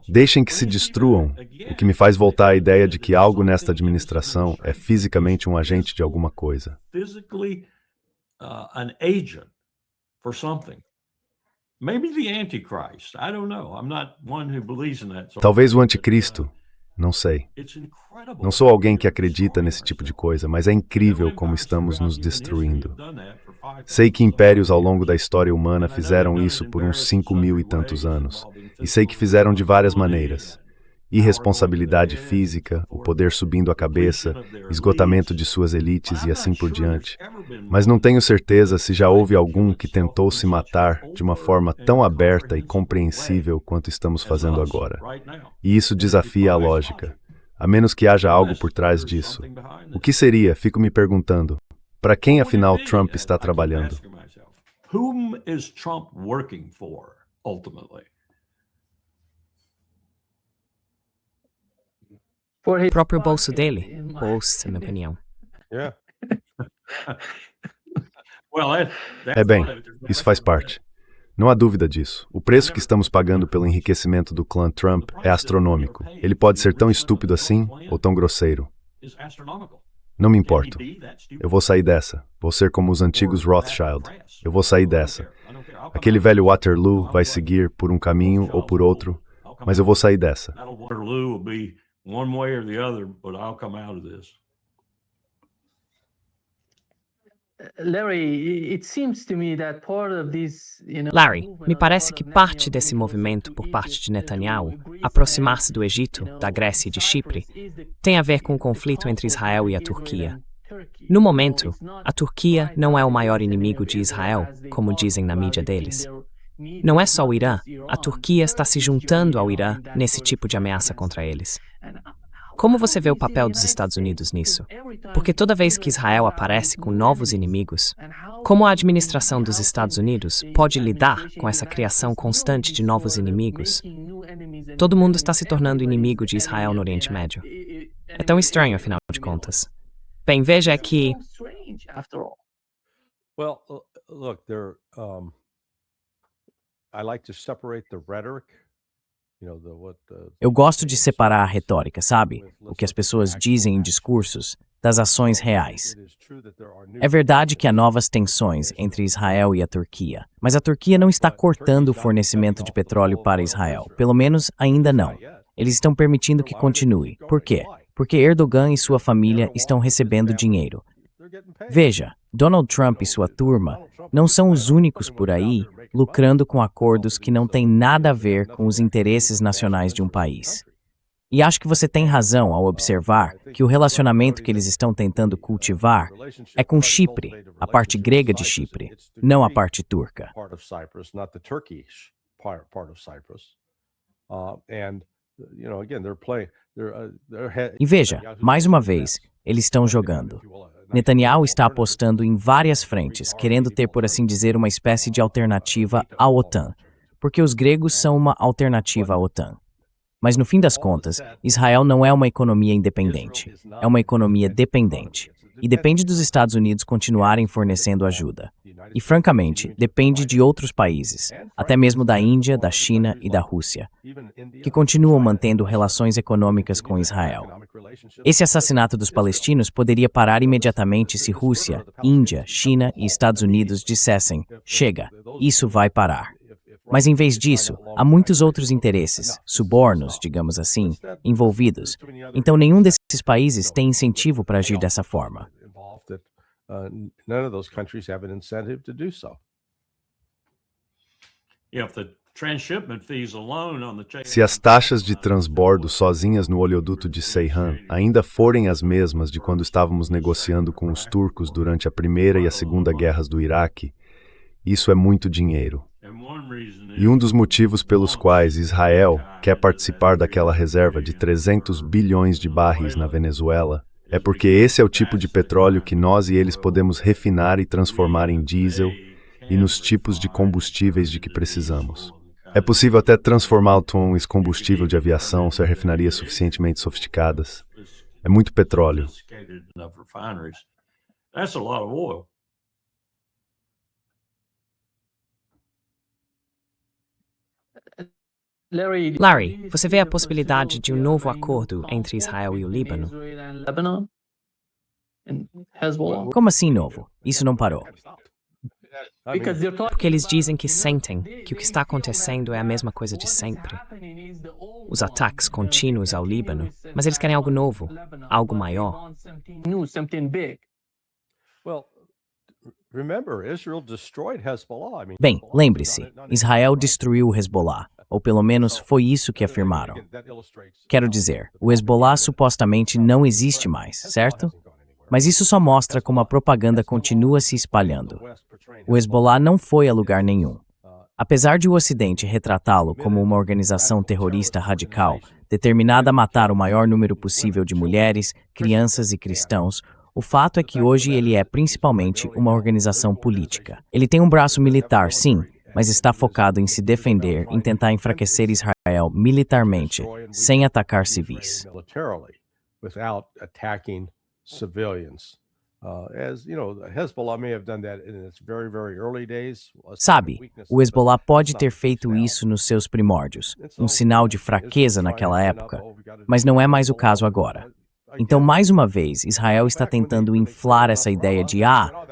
Deixem que se destruam, o que me faz voltar à ideia de que algo nesta administração é fisicamente um agente de alguma coisa. physically an agent for something. Maybe the Antichrist. I don't know. I'm not one who believes in that. Talvez o anticristo. Não sei. It's incredible. Não sou alguém que acredita nesse tipo de coisa, mas é incrível como estamos nos destruindo. Sei que impérios ao longo da história humana fizeram isso por uns 5.000 e tantos anos. E sei que fizeram de várias maneiras. Irresponsabilidade física, o poder subindo a cabeça, esgotamento de suas elites e assim por diante. Mas não tenho certeza se já houve algum que tentou se matar de uma forma tão aberta e compreensível quanto estamos fazendo agora. E isso desafia a lógica. A menos que haja algo por trás disso. O que seria, fico me perguntando, para quem afinal Trump está trabalhando? Whom is Trump working for, ultimately? O próprio bolso dele? Bolso, na minha opinião. Yeah. Well, É bem, isso faz parte. Não há dúvida disso. O preço que estamos pagando pelo enriquecimento do clã Trump é astronômico. Ele pode ser tão estúpido assim ou tão grosseiro. Não me importo. Eu vou sair dessa. Vou ser como os antigos Rothschild. Eu vou sair dessa. Aquele velho Waterloo vai seguir por um caminho ou por outro, mas eu vou sair dessa. Waterloo will be one way or the other, but I'll come out of this. Larry, me parece que parte desse movimento por parte de Netanyahu, aproximar-se do Egito, da Grécia e de Chipre, tem a ver com o conflito entre Israel e a Turquia. No momento, a Turquia não é o maior inimigo de Israel, como dizem na mídia deles. Não é só o Irã, a Turquia está se juntando ao Irã nesse tipo de ameaça contra eles. Como você vê o papel dos Estados Unidos nisso? Porque toda vez que Israel aparece com novos inimigos, como a administração dos Estados Unidos pode lidar com essa criação constante de novos inimigos? Todo mundo está se tornando inimigo de Israel no Oriente Médio. É tão estranho, afinal de contas. Bem, veja que Well, look, I like to separate the rhetoric, Eu gosto de separar a retórica, sabe? O que as pessoas dizem em discursos, das ações reais. É verdade que há novas tensões entre Israel e a Turquia, mas a Turquia não está cortando o fornecimento de petróleo para Israel, pelo menos ainda não. Eles estão permitindo que continue. Por quê? Porque Erdogan e sua família estão recebendo dinheiro. Veja, Donald Trump e sua turma não são os únicos por aí lucrando com acordos que não têm nada a ver com os interesses nacionais de um país. E acho que você tem razão ao observar que o relacionamento que eles estão tentando cultivar é com Chipre, a parte grega de Chipre, não a parte turca. E veja, mais uma vez, eles estão jogando. Netanyahu está apostando em várias frentes, querendo ter, por assim dizer, uma espécie de alternativa à OTAN, porque os gregos são uma alternativa à OTAN. Mas no fim das contas, Israel não é uma economia independente, é uma economia dependente. E depende dos Estados Unidos continuarem fornecendo ajuda. E, francamente, depende de outros países, até mesmo da Índia, da China e da Rússia, que continuam mantendo relações econômicas com Israel. Esse assassinato dos palestinos poderia parar imediatamente se Rússia, Índia, China e Estados Unidos dissessem: chega, isso vai parar. Mas em vez disso, há muitos outros interesses, subornos, digamos assim, envolvidos. Então nenhum desses países tem incentivo para agir dessa forma. Se as taxas de transbordo sozinhas no oleoduto de Ceyhan ainda forem as mesmas de quando estávamos negociando com os turcos durante a Primeira e a Segunda Guerras do Iraque, isso é muito dinheiro. E um dos motivos pelos quais Israel quer participar daquela reserva de 300 bilhões de barris na Venezuela é porque esse é o tipo de petróleo que nós e eles podemos refinar e transformar em diesel e nos tipos de combustíveis de que precisamos. É possível até transformá-lo em combustível de aviação se as refinarias suficientemente sofisticadas. É muito petróleo. Larry, você vê a possibilidade de um novo acordo entre Israel e o Líbano? Como assim novo? Isso não parou. Porque eles dizem que sentem que o que está acontecendo é a mesma coisa de sempre. Os ataques contínuos ao Líbano, mas eles querem algo novo, algo maior. Bem, lembre-se, Israel destruiu o Hezbollah, ou pelo menos foi isso que afirmaram. Quero dizer, o Hezbollah supostamente não existe mais, certo? Mas isso só mostra como a propaganda continua se espalhando. O Hezbollah não foi a lugar nenhum. Apesar de o Ocidente retratá-lo como uma organização terrorista radical, determinada a matar o maior número possível de mulheres, crianças e cristãos, o fato é que hoje ele é principalmente uma organização política. Ele tem um braço militar, sim, mas está focado em se defender, em tentar enfraquecer Israel militarmente, sem atacar civis. Sabe, o Hezbollah pode ter feito isso nos seus primórdios, um sinal de fraqueza naquela época, mas não é mais o caso agora. Então, mais uma vez, Israel está tentando inflar essa ideia de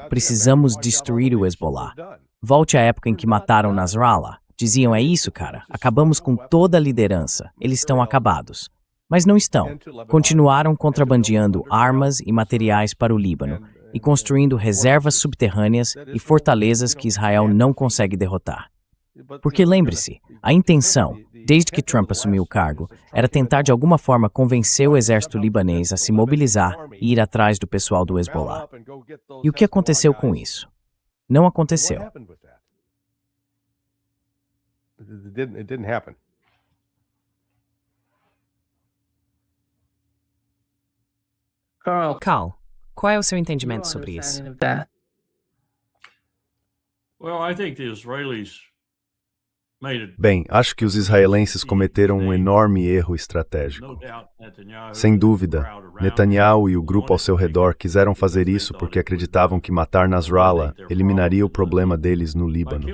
precisamos destruir o Hezbollah. Volte à época em que mataram Nasrallah. Diziam, é isso, cara, acabamos com toda a liderança, eles estão acabados. Mas não estão. Continuaram contrabandeando armas e materiais para o Líbano e construindo reservas subterrâneas e fortalezas que Israel não consegue derrotar. Porque lembre-se, a intenção, desde que Trump assumiu o cargo, era tentar de alguma forma convencer o exército libanês a se mobilizar e ir atrás do pessoal do Hezbollah. E o que aconteceu com isso? Não aconteceu. Carl, qual é o seu entendimento sobre isso? Well, I think the Israelis made it. Bem, acho que os israelenses cometeram um enorme erro estratégico. Sem dúvida, Netanyahu e o grupo ao seu redor quiseram fazer isso porque acreditavam que matar Nasrallah eliminaria o problema deles no Líbano.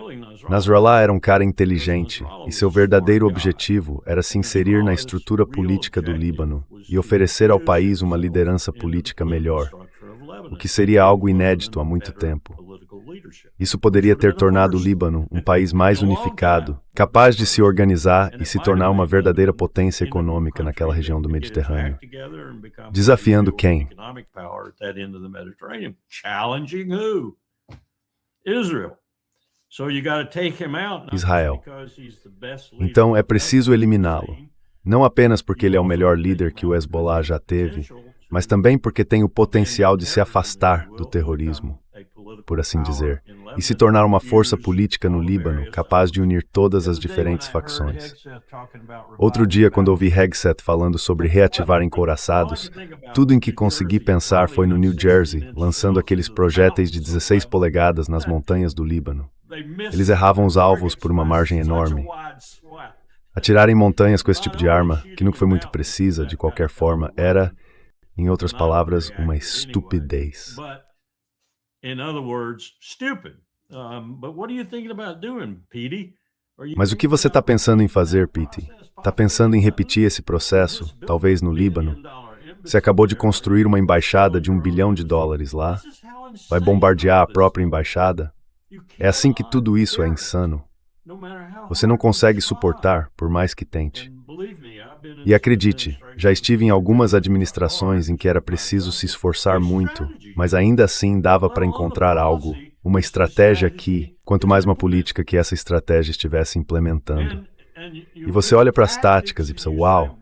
Nasrallah era um cara inteligente e seu verdadeiro objetivo era se inserir na estrutura política do Líbano e oferecer ao país uma liderança política melhor, o que seria algo inédito há muito tempo. Isso poderia ter tornado o Líbano um país mais unificado, capaz de se organizar e se tornar uma verdadeira potência econômica naquela região do Mediterrâneo. Desafiando quem? Israel. Então é preciso eliminá-lo. Não apenas porque ele é o melhor líder que o Hezbollah já teve, mas também porque tem o potencial de se afastar do terrorismo, por assim dizer, e se tornar uma força política no Líbano capaz de unir todas as diferentes facções. Outro dia, quando ouvi Hegseth falando sobre reativar encouraçados, tudo em que consegui pensar foi no New Jersey, lançando aqueles projéteis de 16 polegadas nas montanhas do Líbano. Eles erravam os alvos por uma margem enorme. Atirar em montanhas com esse tipo de arma, que nunca foi muito precisa, de qualquer forma, era, em outras palavras, uma estupidez. Mas o que você está pensando em fazer, Pete? Está pensando em repetir esse processo, talvez no Líbano? Você acabou de construir uma embaixada de $1 bilhão lá? Vai bombardear a própria embaixada? É assim que tudo isso é insano. Você não consegue suportar, por mais que tente. E acredite, já estive em algumas administrações em que era preciso se esforçar muito, mas ainda assim dava para encontrar algo, uma estratégia que, quanto mais uma política que essa estratégia estivesse implementando. E você olha para as táticas e pensa, uau,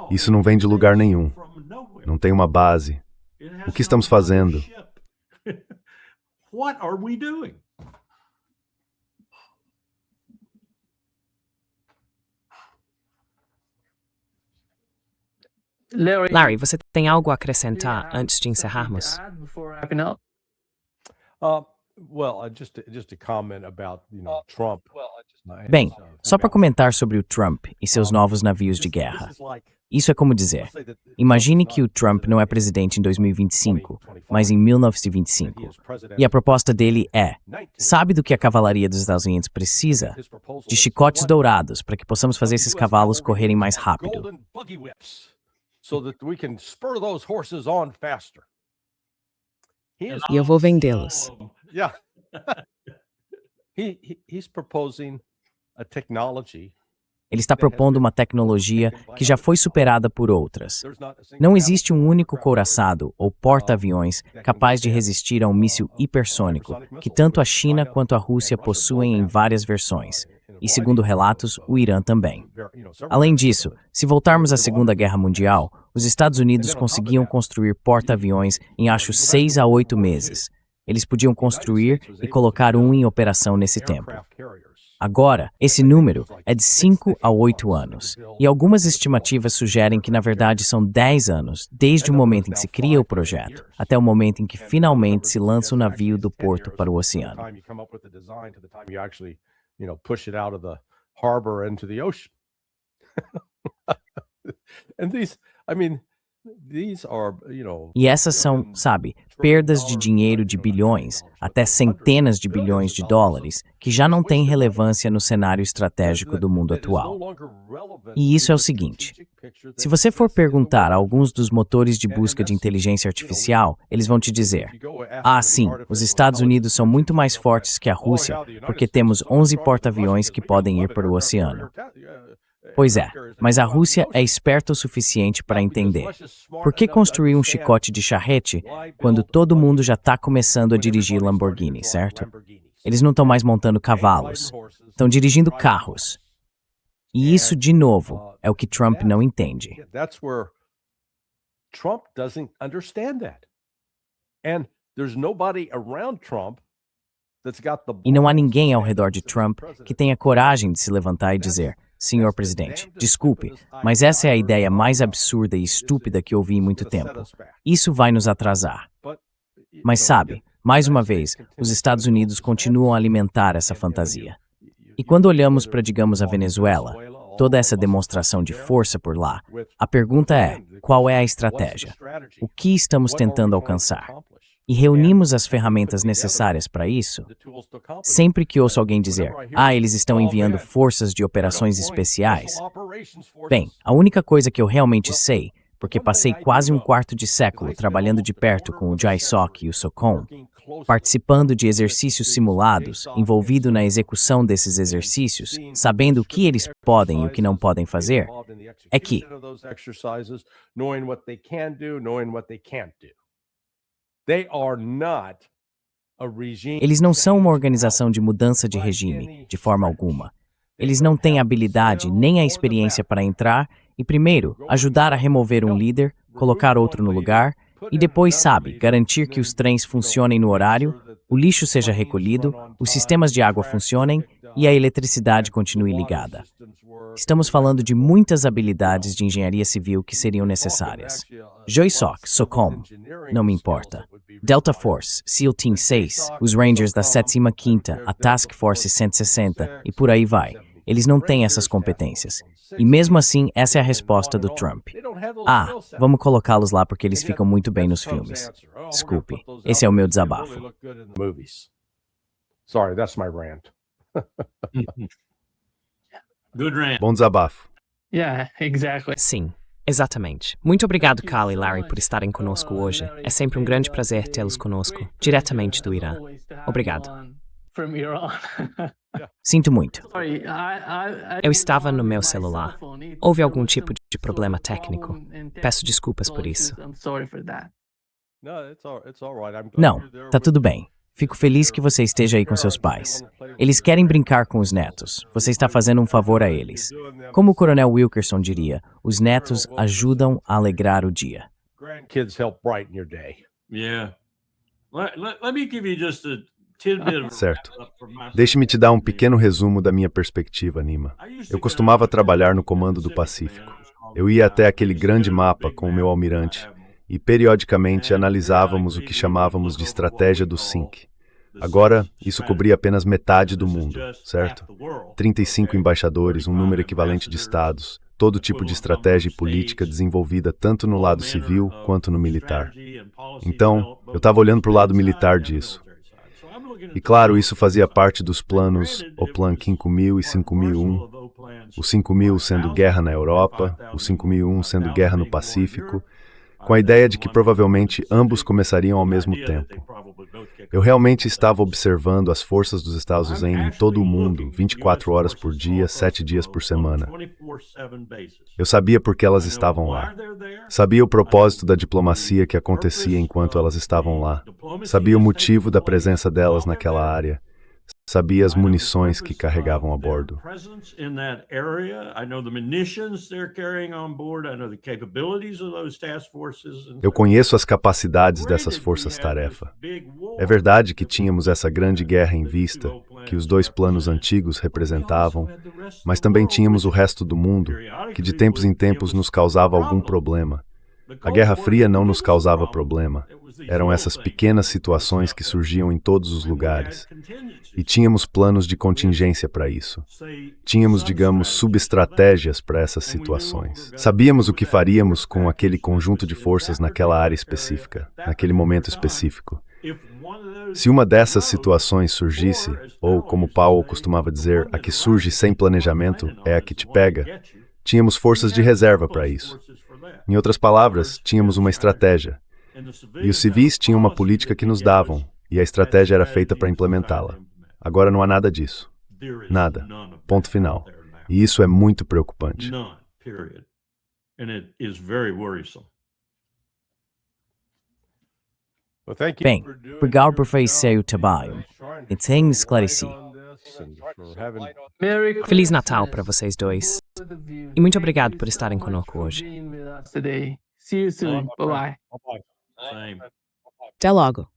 isso não vem de lugar nenhum, não tem uma base. O que estamos fazendo? What are we doing? Larry, você tem algo a acrescentar antes de encerrarmos? Just a comment about, Trump. Bem, só para comentar sobre o Trump e seus novos navios de guerra. Isso é como dizer, imagine que o Trump não é presidente em 2025, mas em 1925. E a proposta dele é, sabe do que a cavalaria dos Estados Unidos precisa? De chicotes dourados, para que possamos fazer esses cavalos correrem mais rápido. So that we can spur those horses on faster. E eu vou vendê-los. Yeah. He's proposing a technology. Ele está propondo uma tecnologia que já foi superada por outras. Não existe um único couraçado ou porta-aviões capaz de resistir a um míssil hipersônico, que tanto a China quanto a Rússia possuem em várias versões. E, segundo relatos, o Irã também. Além disso, se voltarmos à Segunda Guerra Mundial, os Estados Unidos conseguiam construir porta-aviões em acho 6 a 8 meses. Eles podiam construir e colocar um em operação nesse tempo. Agora, esse número é de 5 a 8 anos, e algumas estimativas sugerem que, na verdade, são 10 anos, desde o momento em que se cria o projeto, até o momento em que finalmente se lança o navio do porto para o oceano. Push it out of the harbor into the ocean. And these are, E essas são, sabe, perdas de dinheiro de bilhões, até centenas de bilhões de dólares, que já não têm relevância no cenário estratégico do mundo atual. E isso é o seguinte, se você for perguntar a alguns dos motores de busca de inteligência artificial, eles vão te dizer, sim, os Estados Unidos são muito mais fortes que a Rússia, porque temos 11 porta-aviões que podem ir para o oceano. Pois é, mas a Rússia é esperta o suficiente para entender. Por que construir um chicote de charrete quando todo mundo já está começando a dirigir Lamborghini, certo? Eles não estão mais montando cavalos, estão dirigindo carros. E isso, de novo, é o que Trump não entende. Trump doesn't understand that. And there's nobody around Trump that's got the. E não há ninguém ao redor de Trump que tenha coragem de se levantar e dizer, senhor presidente. Desculpe, mas essa é a ideia mais absurda e estúpida que ouvi em muito tempo. Isso vai nos atrasar. Mas sabe, mais uma vez, os Estados Unidos continuam a alimentar essa fantasia. E quando olhamos para, digamos, a Venezuela, toda essa demonstração de força por lá, a pergunta é, qual é a estratégia? O que estamos tentando alcançar? E reunimos as ferramentas necessárias para isso? Sempre que ouço alguém dizer, eles estão enviando forças de operações especiais. Bem, a única coisa que eu realmente sei, porque passei quase um quarto de século trabalhando de perto com o JSOC e o SOCOM, participando de exercícios simulados, envolvido na execução desses exercícios, sabendo o que eles podem e o que não podem fazer, é que eles não são uma organização de mudança de regime, de forma alguma. Eles não têm a habilidade nem a experiência para entrar e, primeiro, ajudar a remover um líder, colocar outro no lugar e depois, sabe, garantir que os trens funcionem no horário, o lixo seja recolhido, os sistemas de água funcionem e a eletricidade continue ligada. Estamos falando de muitas habilidades de engenharia civil que seriam necessárias. JSOC, SOCOM, não me importa. Delta Force, SEAL Team 6, os Rangers da 7ª, a Task Force 160 e por aí vai. Eles não têm essas competências. E mesmo assim, essa é a resposta do Trump. Vamos colocá-los lá porque eles ficam muito bem nos filmes. Desculpe, esse é o meu desabafo. Sorry, that's my rant. Good rant. Bom desabafo. Yeah, exactly. Sim, exatamente. Muito obrigado, Carl e Larry, por estarem conosco hoje. É sempre um grande prazer tê-los conosco, diretamente do Irã. Obrigado. From Iran. Sinto muito. Sorry, Eu estava no meu celular. Houve algum tipo de problema técnico. Peço desculpas por isso. I'm sorry for that. Não, tá tudo bem. Fico feliz que você esteja aí com seus pais. Eles querem brincar com os netos. Você está fazendo um favor a eles. Como o Coronel Wilkerson diria, os netos ajudam a alegrar o dia. Grandkids help brighten your day. Yeah. Let me give you just a tidbit of Certo. wrap-up from my- Deixe-me te dar um pequeno resumo da minha perspectiva, Nima. Eu costumava trabalhar no Comando do Pacífico. Eu ia até aquele grande mapa com o meu almirante e, periodicamente, analisávamos o que chamávamos de estratégia do SYNC. Agora, isso cobria apenas metade do mundo, certo? 35 embaixadores, um número equivalente de estados, todo tipo de estratégia e política desenvolvida tanto no lado civil quanto no militar. Então, eu estava olhando para o lado militar disso. E claro, isso fazia parte dos planos, o Plan 5000 e 5001, o 5000 sendo guerra na Europa, o 5001 sendo guerra no Pacífico, com a ideia de que provavelmente ambos começariam ao mesmo tempo. Eu realmente estava observando as forças dos Estados Unidos em todo o mundo, 24 horas por dia, 7 dias por semana. Eu sabia por que elas estavam lá. Sabia o propósito da diplomacia que acontecia enquanto elas estavam lá. Sabia o motivo da presença delas naquela área. Sabia as munições que carregavam a bordo. Eu conheço as capacidades dessas forças-tarefa. É verdade que tínhamos essa grande guerra em vista, que os dois planos antigos representavam, mas também tínhamos o resto do mundo, que de tempos em tempos nos causava algum problema. A Guerra Fria não nos causava problema. Eram essas pequenas situações que surgiam em todos os lugares. E tínhamos planos de contingência para isso. Tínhamos, digamos, subestratégias para essas situações. Sabíamos o que faríamos com aquele conjunto de forças naquela área específica, naquele momento específico. Se uma dessas situações surgisse, ou como Powell costumava dizer, a que surge sem planejamento é a que te pega, tínhamos forças de reserva para isso. Em outras palavras, tínhamos uma estratégia. E os civis tinham uma política que nos davam, e a estratégia era feita para implementá-la. Agora não há nada disso. Nada. Ponto final. E isso é muito preocupante. Bem, obrigado por fazer o trabalho. E tenho esclarecido. Merry Feliz Natal para vocês dois. E muito obrigado por estarem conosco hoje. being with us today. See you soon. Bye-bye. Same. Até logo.